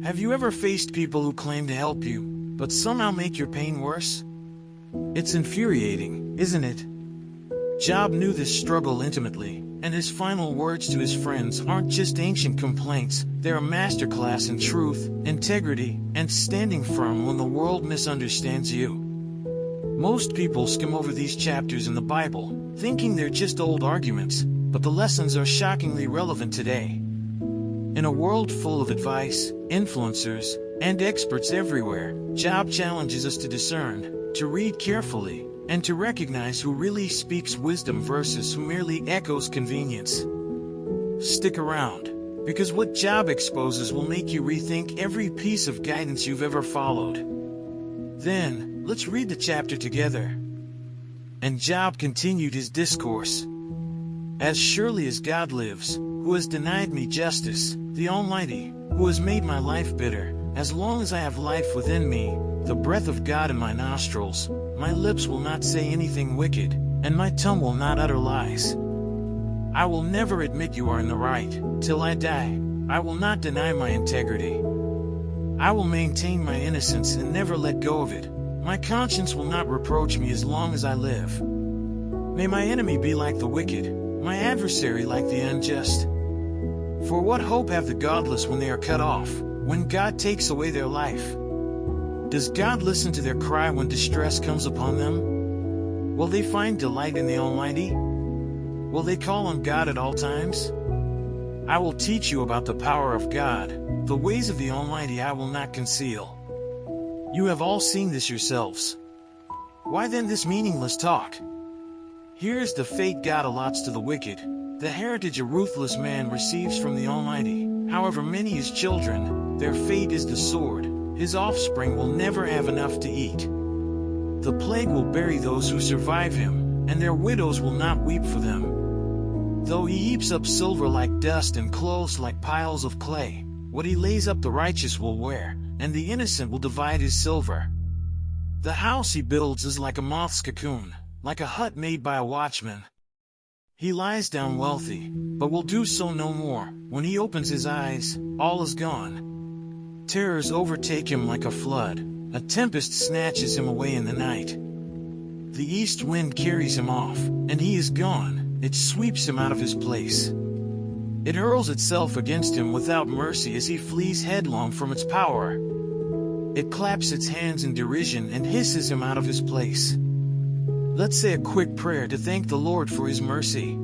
Have you ever faced people who claim to help you, but somehow make your pain worse? It's infuriating, isn't it? Job knew this struggle intimately, and his final words to his friends aren't just ancient complaints, they're a masterclass in truth, integrity, and standing firm when the world misunderstands you. Most people skim over these chapters in the Bible, thinking they're just old arguments, but the lessons are shockingly relevant today. In a world full of advice, influencers, and experts everywhere, Job challenges us to discern, to read carefully, and to recognize who really speaks wisdom versus who merely echoes convenience. Stick around, because what Job exposes will make you rethink every piece of guidance you've ever followed. Then, let's read the chapter together. And Job continued his discourse. As surely as God lives, who has denied me justice, the Almighty, who has made my life bitter, as long as I have life within me, the breath of God in my nostrils, my lips will not say anything wicked, and my tongue will not utter lies. I will never admit you are in the right, till I die. I will not deny my integrity. I will maintain my innocence and never let go of it. My conscience will not reproach me as long as I live. May my enemy be like the wicked, my adversary like the unjust. For what hope have the godless when they are cut off, when God takes away their life? Does God listen to their cry when distress comes upon them? Will they find delight in the Almighty? Will they call on God at all times? I will teach you about the power of God, the ways of the Almighty I will not conceal. You have all seen this yourselves. Why then this meaningless talk? Here is the fate God allots to the wicked, the heritage a ruthless man receives from the Almighty. However many his children, their fate is the sword. His offspring will never have enough to eat. The plague will bury those who survive him, and their widows will not weep for them. Though he heaps up silver like dust and clothes like piles of clay, what he lays up the righteous will wear, and the innocent will divide his silver. The house he builds is like a moth's cocoon, like a hut made by a watchman. He lies down wealthy, but will do so no more. When he opens his eyes, all is gone. Terrors overtake him like a flood. A tempest snatches him away in the night. The east wind carries him off, and he is gone. It sweeps him out of his place. It hurls itself against him without mercy as he flees headlong from its power. It claps its hands in derision and hisses him out of his place. Let's say a quick prayer to thank the Lord for his mercy.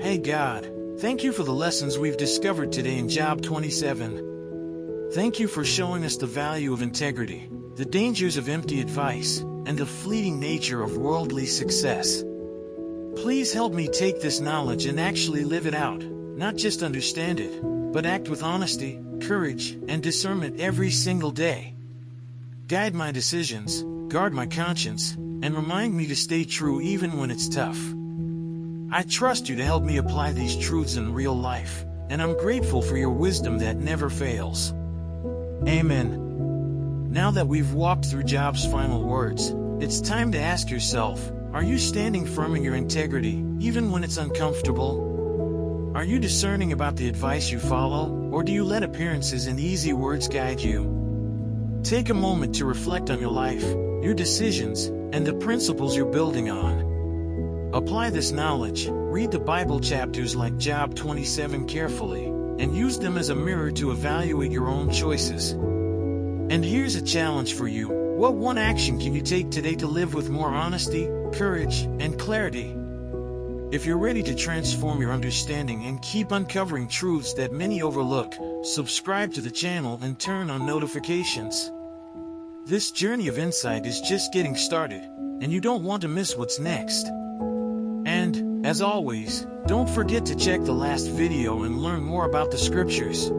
Hey God, thank you for the lessons we've discovered today in Job 27. Thank you for showing us the value of integrity, the dangers of empty advice, and the fleeting nature of worldly success. Please help me take this knowledge and actually live it out, not just understand it, but act with honesty, courage, and discernment every single day. Guide my decisions, guard my conscience, and remind me to stay true even when it's tough. I trust you to help me apply these truths in real life, and I'm grateful for your wisdom that never fails. Amen. Now that we've walked through Job's final words, it's time to ask yourself, are you standing firm in your integrity, even when it's uncomfortable? Are you discerning about the advice you follow, or do you let appearances and easy words guide you? Take a moment to reflect on your life, your decisions, and the principles you're building on. Apply this knowledge, read the Bible chapters like Job 27 carefully, and use them as a mirror to evaluate your own choices. And here's a challenge for you. What one action can you take today to live with more honesty, courage, and clarity? If you're ready to transform your understanding and keep uncovering truths that many overlook, subscribe to the channel and turn on notifications. This journey of insight is just getting started, and you don't want to miss what's next. And, as always, don't forget to check the last video and learn more about the scriptures.